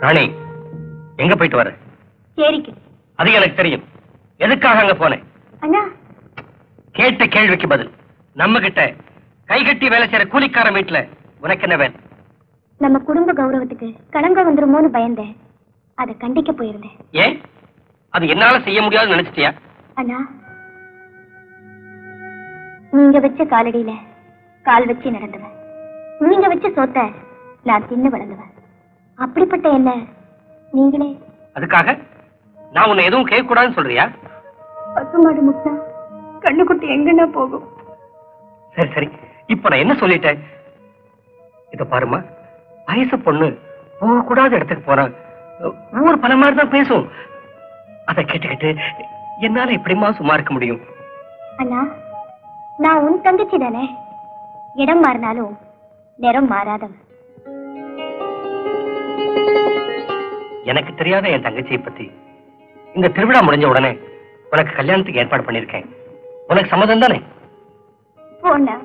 ராணி, எங்க போயிட்டு வர? சரிக்கு. அது எனக்கு தெரியும். எதுக்காக அங்க போனேன்? அண்ணா, கேட்ட கேள்விக்கு பதில். நம்ம கிட்ட கை கட்டி வேலை செய்யற கூலிக்கார வீட்டுல உனக்கு என்ன வேலை? நம்ம குடும்ப கௌரவத்துக்கு களங்கம் வந்துருமோன்னு பயந்தேன். அதை கண்டிக்க போயிருந்தேன். ஏன்? அது என்னால செய்ய முடியாதுன்னு நினைச்சிட்டியா? அண்ணா, நீங்க வச்ச காலடியில கால் வச்சு நடந்தவன். நீங்க வச்ச சொத்தை நான் தின்னு வளர்ந்தவன். அப்படிப்பட்ட என்ன நீங்களே அதுக்காக நான் உன்னை எதுவும் கேட்க கூடாதுன்னு சொல்றியா? பசுமாடு முட்டா கண்ணுக்குட்டி எங்கன்னா போகும். சரி சரி, இப்ப நான் என்ன சொல்லிட்டேன்? இத பாருமா, வயசு பொண்ணு போக கூடாத இடத்துக்கு போற ஊர் பல மாதிரி தான் பேசும். அதை கேட்டுக்கிட்டு என்னால எப்படிமா சும்மா இருக்க முடியும்? அண்ணா, நான் உன் தங்கச்சி தானே. இடம் மாறினாலும் நிறம் மாறாதவன். எனக்கு தெரியாத என் தங்கச்சியை பத்தி இந்த திருவிழா முடிஞ்ச உடனே உனக்கு கல்யாணத்துக்கு ஏற்பாடு பண்ணிருக்கேன். உனக்கு சம்மதம் தானே? போண்ணா.